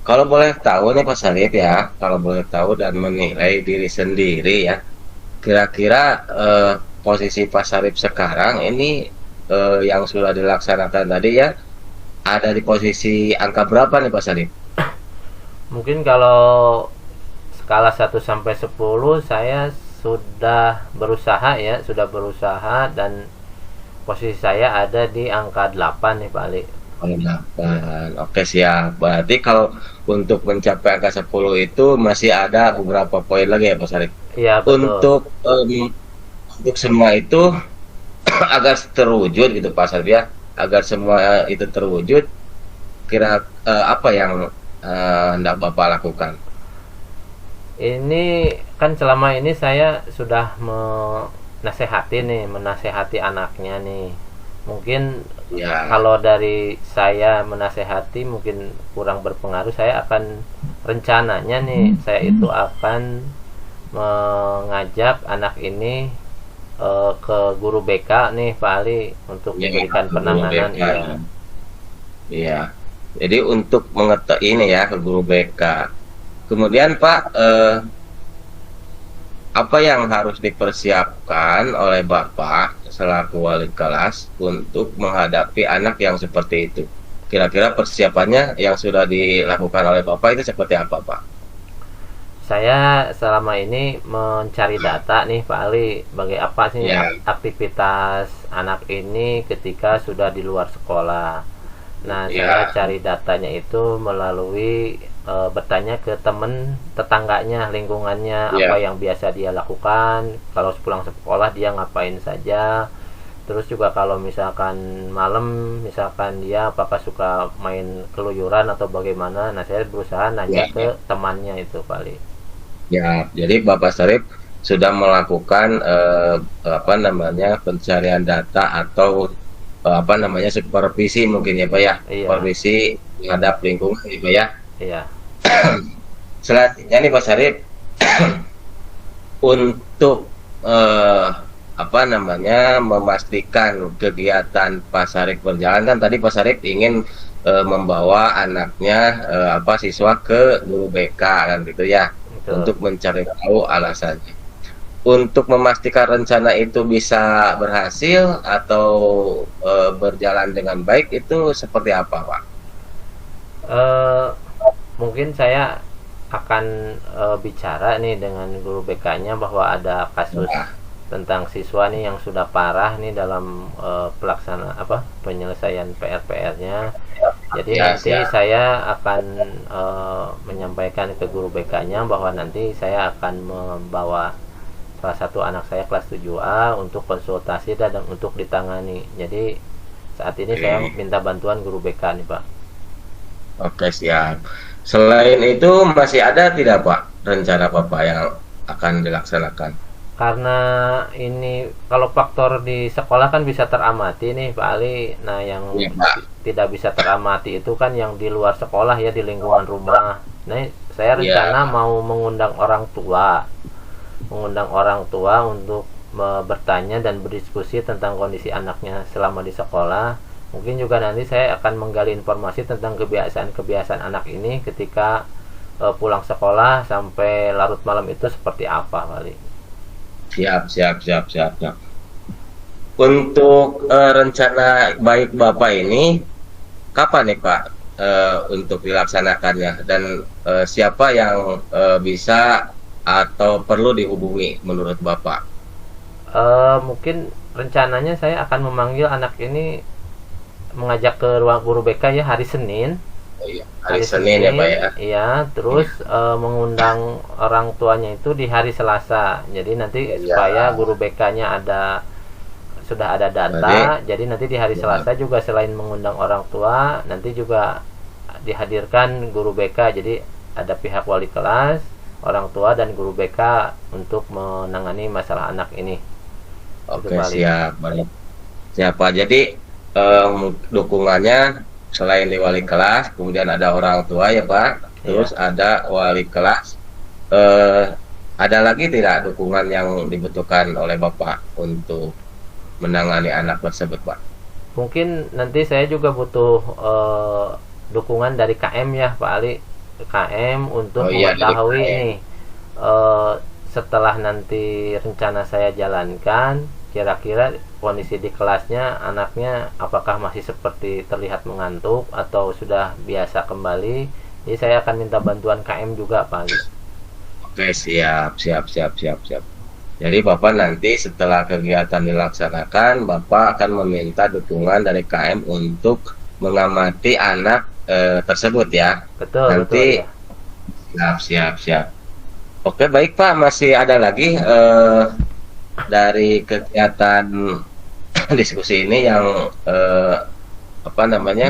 Kalau boleh tahu nih Pak Sarip ya, kalau boleh tahu dan menilai diri sendiri ya, kira-kira posisi Pak Sarip sekarang ini yang sudah dilaksanakan tadi ya, ada di posisi angka berapa nih Pak Sarip? Mungkin kalau skala 1 sampai 10 saya sudah berusaha dan posisi saya ada di angka 8 nih Pak Ali. Oh, 8. Oke siap. Berarti kalau untuk mencapai angka 10 itu masih ada beberapa poin lagi ya Pak Sarip. Iya betul. Untuk semua itu agar terwujud gitu Pak Sarip ya, agar semua itu terwujud, kira apa yang hendak Bapak lakukan? Ini kan selama ini saya sudah menasehati anaknya nih. Mungkin Ya, kalau dari saya menasehati mungkin kurang berpengaruh, saya akan rencananya nih saya itu akan mengajak anak ini ke guru BK nih Pak Ali untuk ya, diberikan guru penanganan. BK. Iya. Iya. Jadi untuk mengetahui ini ya ke guru BK. Kemudian Pak, apa yang harus dipersiapkan oleh Bapak selaku wali kelas untuk menghadapi anak yang seperti itu? Kira-kira persiapannya yang sudah dilakukan oleh Bapak itu seperti apa, Pak? Saya selama ini mencari data nih Pak Ali, bagai apa sih Ya, aktivitas anak ini ketika sudah di luar sekolah. Nah, saya ya, cari datanya itu melalui bertanya ke temen tetangganya, lingkungannya, apa ya, yang biasa dia lakukan, kalau pulang sekolah dia ngapain saja. Terus juga kalau misalkan malam, misalkan dia apakah suka main keluyuran atau bagaimana. Nah, saya berusaha ya, nanya ke temannya itu kali. ya. Jadi Bapak Sarip sudah melakukan apa namanya pencarian data atau apa namanya supervisi mungkin ya Pak ya, Iya, supervisi terhadap lingkungan ya Pak ya. iya. Selanjutnya nih Pak Sarip, untuk apa namanya memastikan kegiatan Pak Sarip berjalan, kan tadi Pak Sarip ingin membawa anaknya apa siswa ke guru BK kan gitu ya, Betul. untuk mencari tahu alasannya. Untuk memastikan rencana itu bisa berhasil atau berjalan dengan baik, itu seperti apa, Pak? Eh, Mungkin saya akan bicara nih dengan guru BK-nya bahwa ada kasus Ya, tentang siswa nih yang sudah parah nih dalam pelaksana apa penyelesaian PR-PR-nya. Jadi ya, nanti siap. saya akan menyampaikan ke guru BK-nya bahwa nanti saya akan membawa salah satu anak saya kelas 7A untuk konsultasi dan untuk ditangani. Jadi saat ini saya Oke, minta bantuan guru BK nih, Pak. oke, siap. Selain itu masih ada tidak, Pak, rencana Bapak yang akan dilaksanakan? Karena ini kalau faktor di sekolah kan bisa teramati nih Pak Ali. Nah, yang Ya, Pak. tidak bisa teramati itu kan yang di luar sekolah ya, di lingkungan rumah. Nah, saya rencana Ya, mau mengundang orang tua untuk bertanya dan berdiskusi tentang kondisi anaknya selama di sekolah. Mungkin juga nanti saya akan menggali informasi tentang kebiasaan-kebiasaan anak ini ketika pulang sekolah sampai larut malam itu seperti apa, Pak Ali. siap, siap, siap, siap, siap. Untuk rencana baik Bapak ini kapan nih, Pak, untuk dilaksanakannya, dan siapa yang bisa atau perlu dihubungi menurut Bapak? Mungkin rencananya saya akan memanggil anak ini, mengajak ke ruang guru BK ya hari Senin. Oh iya, hari Senin ya, Pak ya. Iya, terus mengundang orang tuanya itu di hari Selasa. Jadi nanti Iya, supaya guru BK-nya sudah ada berarti data. Jadi nanti di hari ya, Selasa juga selain mengundang orang tua, nanti juga dihadirkan guru BK. Jadi ada pihak wali kelas, orang tua dan guru BK untuk menangani masalah anak ini. Itu oke, paling. siap, baik. Siapa? Jadi dukungannya selain di wali kelas, kemudian ada orang tua ya, Pak. Iya. Terus ada wali kelas. Eh, ada lagi tidak dukungan yang dibutuhkan oleh Bapak untuk menangani anak tersebut, Pak? Mungkin nanti saya juga butuh dukungan dari KM ya Pak Ali. KM untuk Oh iya, dari mengetahui KM. nih setelah nanti rencana saya jalankan, kira-kira kondisi di kelasnya anaknya apakah masih seperti terlihat mengantuk atau sudah biasa kembali. Jadi saya akan minta bantuan KM juga Pak Ali. Oke, siap, siap, siap, siap, siap. Jadi Bapak nanti setelah kegiatan dilaksanakan, Bapak akan meminta dukungan dari KM untuk mengamati anak tersebut ya. Betul, betul Nanti ya. siap, siap, siap. Oke, baik Pak. Masih ada lagi dari kegiatan diskusi ini yang apa namanya,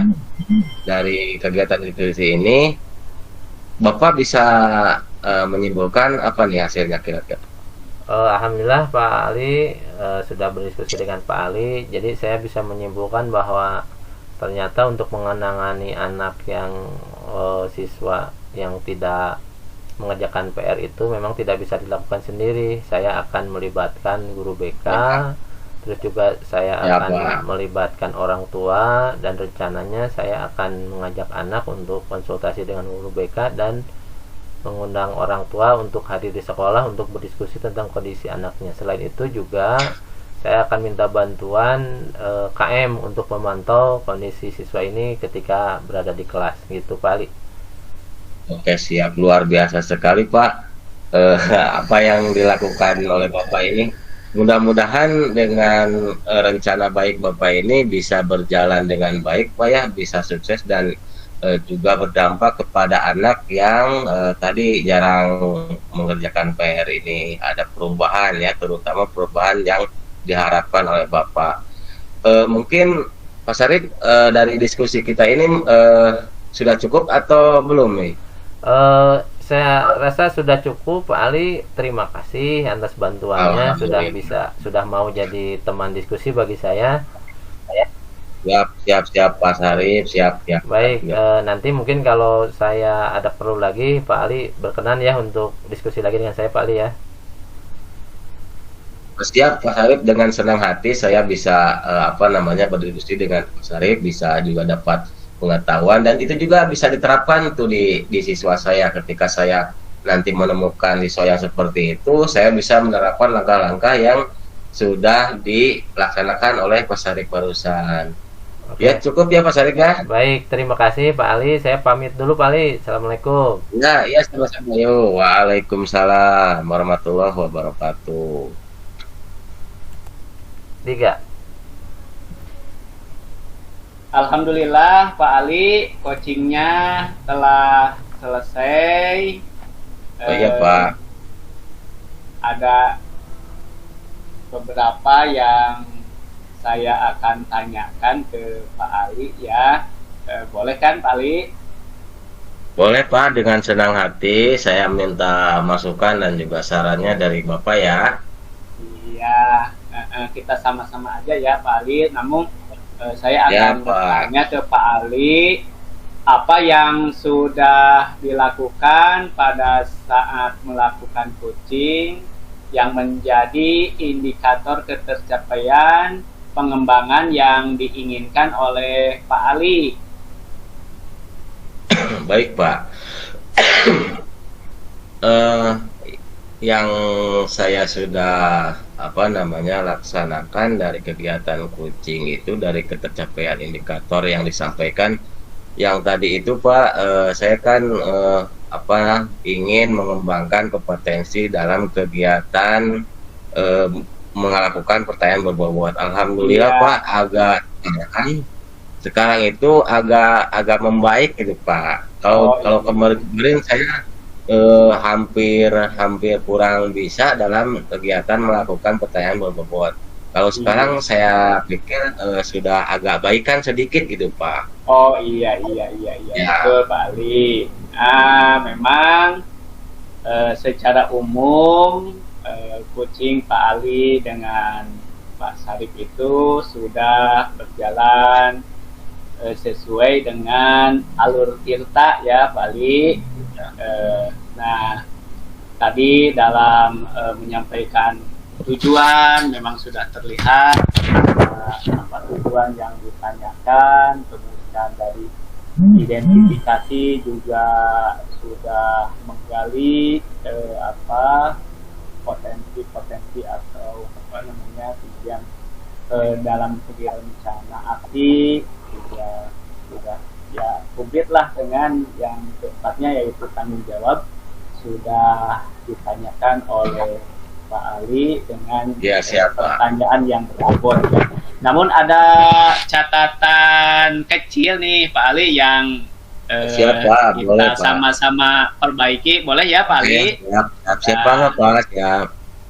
dari kegiatan diskusi ini Bapak bisa menyimpulkan apa nih hasilnya kira-kira? Alhamdulillah Pak Ali sudah berdiskusi dengan Pak Ali. Jadi saya bisa menyimpulkan bahwa ternyata untuk mengenangani anak yang siswa yang tidak mengerjakan PR itu memang tidak bisa dilakukan sendiri. Saya akan melibatkan guru BK, Ya, terus juga saya ya akan Pak. melibatkan orang tua, dan rencananya saya akan mengajak anak untuk konsultasi dengan guru BK dan mengundang orang tua untuk hadir di sekolah untuk berdiskusi tentang kondisi anaknya. Selain itu juga saya akan minta bantuan KM untuk memantau kondisi siswa ini ketika berada di kelas gitu Pak Ali. Oke, siap. Luar biasa sekali Pak. Eh, apa yang dilakukan oleh Bapak ini. Mudah-mudahan dengan rencana baik Bapak ini bisa berjalan dengan baik Pak ya, bisa sukses dan juga berdampak kepada anak yang tadi jarang mengerjakan PR ini. Ada perubahan ya, terutama perubahan yang diharapkan oleh Bapak. Mungkin Pak Sarip, dari diskusi kita ini sudah cukup atau belum nih? Saya rasa sudah cukup Pak Ali. Terima kasih atas bantuannya, Alhamdulillah. sudah mau jadi teman diskusi bagi saya. Siap, siap, siap Pak Sarip, siap, siap. Baik, Siap. nanti mungkin kalau saya ada perlu lagi Pak Ali berkenan ya untuk diskusi lagi dengan saya Pak Ali ya. Siap Pak Sarip, dengan senang hati saya bisa berdiskusi dengan Pak Sarip, bisa juga dapat pengetahuan dan itu juga bisa diterapkan tuh di siswa saya ketika saya nanti menemukan siswa yang seperti itu, saya bisa menerapkan langkah-langkah yang sudah dilaksanakan oleh Pak Sarip barusan. Oke. Ya cukup ya Pak Sarip ya. Baik, terima kasih Pak Ali. Saya pamit dulu Pak Ali. Assalamualaikum. Ya, ya sama-sama yuk. Waalaikumsalam warahmatullahi wabarakatuh. 3. Alhamdulillah Pak Ali, coachingnya telah selesai. Oh iya Pak. Ada beberapa yang saya akan tanyakan ke Pak Ali ya. Boleh kan Pak Ali? Boleh Pak, dengan senang hati saya minta masukan dan juga sarannya dari Bapak ya. Iya, kita sama-sama aja ya Pak Ali. Namun saya Ya, akan Pak. bertanya ke Pak Ali apa yang sudah dilakukan pada saat melakukan coaching yang menjadi indikator ketercapaian pengembangan yang diinginkan oleh Pak Ali. Baik Pak. Yang saya sudah laksanakan dari kegiatan coaching itu dari ketercapaian indikator yang disampaikan yang tadi itu Pak, saya kan ingin mengembangkan kompetensi dalam kegiatan melakukan pertanyaan berbobot. Alhamdulillah Iya. Pak, agak sekarang itu agak membaik gitu Pak. Kalau Oh, iya. kemarin saya hampir kurang bisa dalam kegiatan melakukan pertanyaan berbobot. Kalau sekarang saya pikir sudah agak baikan sedikit gitu Pak. Oh iya Ya. betul Pak Ali. Memang secara umum coaching Pak Ali dengan Pak Sarip itu sudah berjalan sesuai dengan alur tirta ya Pak Ali. Nah tadi dalam menyampaikan tujuan memang sudah terlihat apa tujuan yang ditanyakan, kemudian dari identifikasi juga sudah menggali potensi-potensi atau apa namanya, kemudian dalam segi rencana aksi juga sudah ya komplit lah dengan yang keempatnya yaitu tanggung jawab sudah ditanyakan oleh Pak Ali dengan Ya, siap, Pak. pertanyaan yang berbobot ya. Namun ada catatan kecil nih Pak Ali yang Siap, Pak. kita Boleh, Pak. sama-sama perbaiki, boleh ya Pak Ali? Siap banget Pak, siap.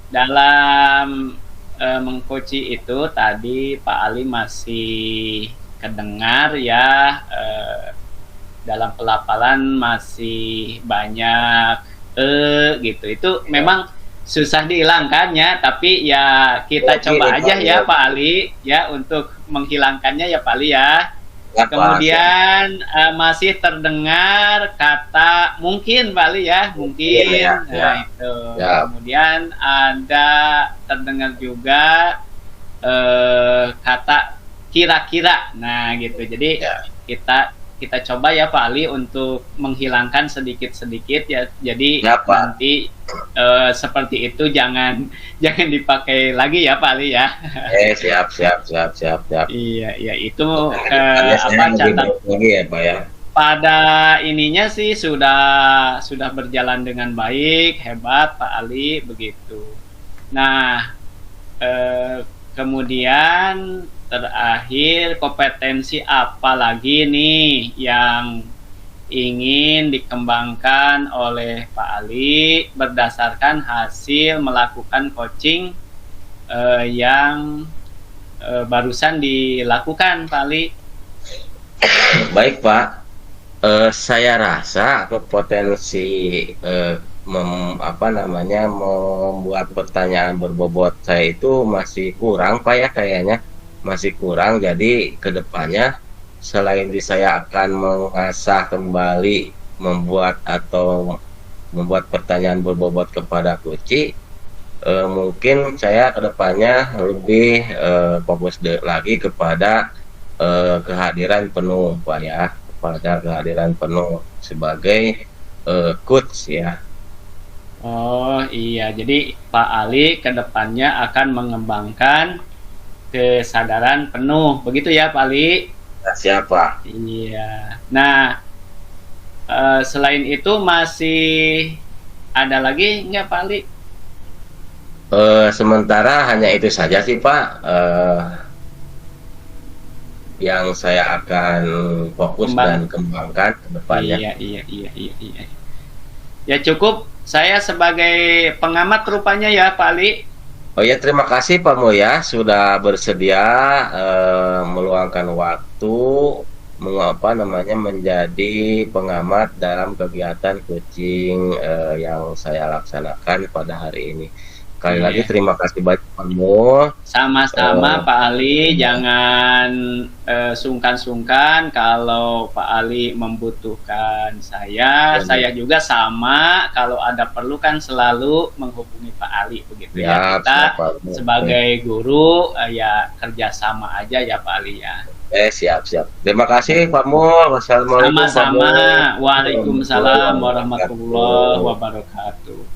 Dalam mengcoaching itu tadi Pak Ali masih kedengar ya, dalam pelafalan masih banyak gitu. Itu memang susah dihilangkannya, tapi ya kita Oke, coba Pak, aja ya ya. Pak Ali ya untuk menghilangkannya ya Pak Ali ya. Ya, Pak, Kemudian masih terdengar kata mungkin Pak Ali ya, mungkin. Ya, ya, Nah, ya. itu. Ya. Kemudian ada terdengar juga kata kira-kira. Nah, gitu. Jadi Ya. kita coba ya Pak Ali untuk menghilangkan sedikit-sedikit ya. Jadi Ya, Pak. nanti seperti itu jangan dipakai lagi ya Pak Ali ya. Siap. Iya, itu Saya lebih catat baik lagi ya Pak ya. pada ininya sih sudah berjalan dengan baik, hebat Pak Ali begitu. Nah, kemudian terakhir kompetensi apa lagi nih yang ingin dikembangkan oleh Pak Ali berdasarkan hasil melakukan coaching yang barusan dilakukan Pak Ali? Baik Pak, saya rasa potensi membuat pertanyaan berbobot saya itu masih kurang Pak ya, kayaknya masih kurang. Jadi kedepannya selain saya akan mengasah kembali membuat pertanyaan berbobot kepada coach, mungkin saya kedepannya lebih fokus lagi kepada kehadiran penuh, Pak ya, kepada kehadiran penuh sebagai coach ya. Oh iya, jadi Pak Ali ke depannya akan mengembangkan kesadaran penuh, begitu ya Pak Ali? Nah, siapa? Iya. Nah, selain itu masih ada lagi nggak Pak Ali? Sementara hanya itu saja sih Pak, yang saya akan fokus dan kembangkan ke depannya. Iya. Ya cukup, saya sebagai pengamat rupanya ya Pak Ali. Oh ya, terima kasih Pak Moya sudah bersedia meluangkan waktu menjadi pengamat dalam kegiatan coaching yang saya laksanakan pada hari ini. Sekali lagi terima kasih banyak Pak Mo. Sama-sama Pak Ali, jangan sungkan-sungkan kalau Pak Ali membutuhkan saya juga sama, kalau ada perlu kan selalu menghubungi Pak Ali begitu ya. Kita sebagai guru ya kerjasama aja ya Pak Ali ya. Siap. Terima kasih Pak Mo. Wassalamualaikum. Sama-sama. Waalaikumsalam warahmatullahi wabarakatuh.